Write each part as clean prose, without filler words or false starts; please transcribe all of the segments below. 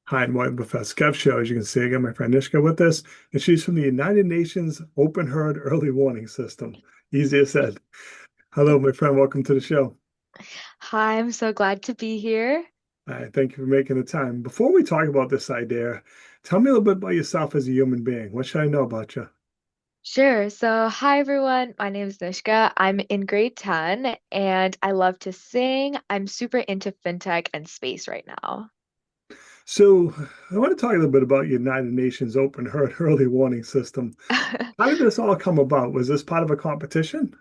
Hi, and welcome to Professor Kev Show. As you can see, I got my friend Nishka with us, and she's from the United Nations Open Herd Early Warning System. Easier said. Hello, my friend. Welcome to the show. Hi, I'm so glad to be here. Thank you for making the time. Before we talk about this idea, tell me a little bit about yourself as a human being. What should I know about you? Sure. So, hi everyone. My name is Nishka. I'm in grade 10 and I love to sing. I'm super into fintech and space right now. So, I want to talk a little bit about United Nations Open Herd Early Warning System. How did this all come about? Was this part of a competition?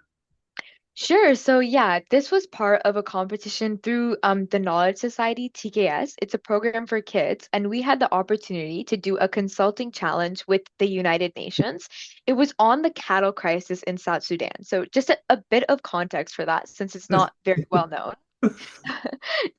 Sure. So yeah, this was part of a competition through the Knowledge Society, TKS. It's a program for kids, and we had the opportunity to do a consulting challenge with the United Nations. It was on the cattle crisis in South Sudan. So just a bit of context for that, since it's not very well known.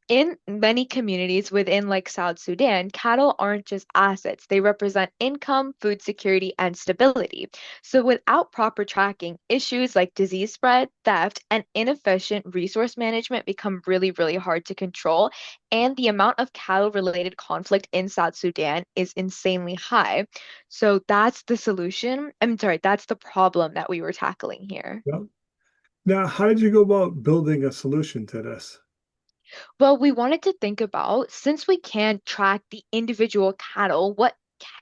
In many communities within like South Sudan, cattle aren't just assets. They represent income, food security, and stability. So without proper tracking, issues like disease spread, theft, and inefficient resource management become really, really hard to control. And the amount of cattle-related conflict in South Sudan is insanely high. So that's the solution. I'm sorry, that's the problem that we were tackling here. Well, now, how did you go about building a solution to this? Well, we wanted to think about since we can't track the individual cattle, what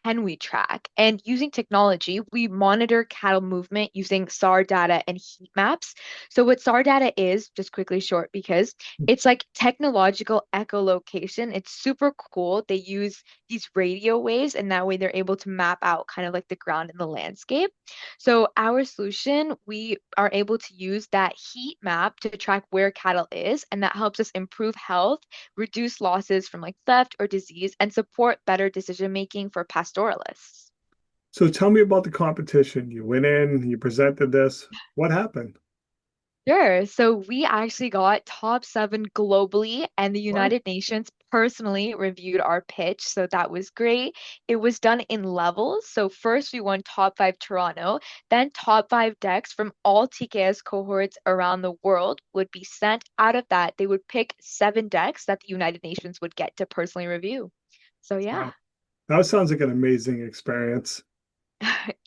can we track? And using technology, we monitor cattle movement using SAR data and heat maps. So, what SAR data is, just quickly short, because it's like technological echolocation. It's super cool. They use these radio waves, and that way they're able to map out kind of like the ground and the landscape. So our solution, we are able to use that heat map to track where cattle is, and that helps us improve health, reduce losses from like theft or disease, and support better decision making for pastoralists. So tell me about the competition. You went in, you presented this. What happened? Sure. So we actually got top 7 globally, and the Wow. United Nations personally reviewed our pitch. So that was great. It was done in levels. So first we won top 5 Toronto, then top 5 decks from all TKS cohorts around the world would be sent. Out of that, they would pick 7 decks that the United Nations would get to personally review. So yeah. Wow. That sounds like an amazing experience.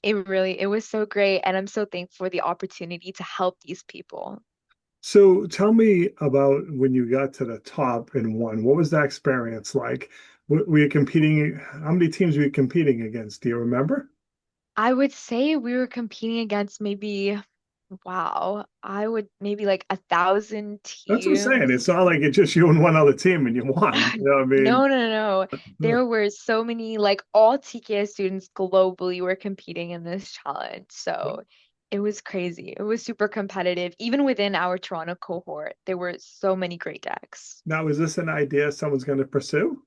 It was so great, and I'm so thankful for the opportunity to help these people. So tell me about when you got to the top and won. What was that experience like? Were you competing? How many teams were you competing against? Do you remember? I would say we were competing against maybe, wow, I would maybe like 1,000 That's what I'm saying. It's teams. not like it's just you and one other team and you won. You know what I mean? No, no, no, no. No. There were so many, like all TKS students globally were competing in this challenge. So it was crazy. It was super competitive. Even within our Toronto cohort, there were so many great decks. Now, is this an idea someone's going to pursue?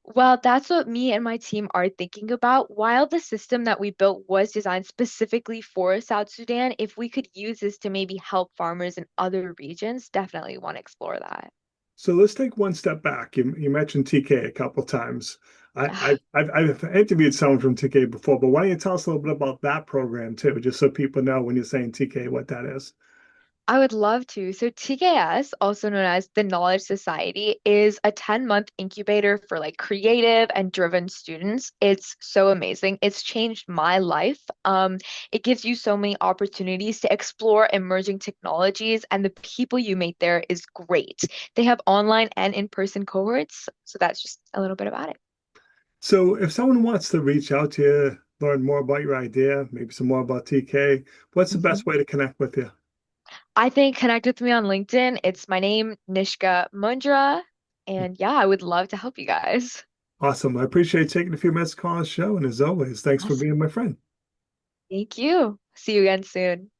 Well, that's what me and my team are thinking about. While the system that we built was designed specifically for South Sudan, if we could use this to maybe help farmers in other regions, definitely want to explore that. So let's take one step back. You mentioned TK a couple times. I've interviewed someone from TK before, but why don't you tell us a little bit about that program too, just so people know when you're saying TK what that is. I would love to. So TKS, also known as the Knowledge Society, is a 10-month incubator for like creative and driven students. It's so amazing. It's changed my life. It gives you so many opportunities to explore emerging technologies, and the people you meet there is great. They have online and in-person cohorts, so that's just a little bit about it. So if someone wants to reach out to you, learn more about your idea, maybe some more about TK, what's the best Mhm. way to connect with you? I think connect with me on LinkedIn. It's my name, Nishka Mundra. And yeah, I would love to help you guys. Awesome. I appreciate taking a few minutes to call the show. And as always, thanks for Awesome. being my friend. Thank you. See you again soon.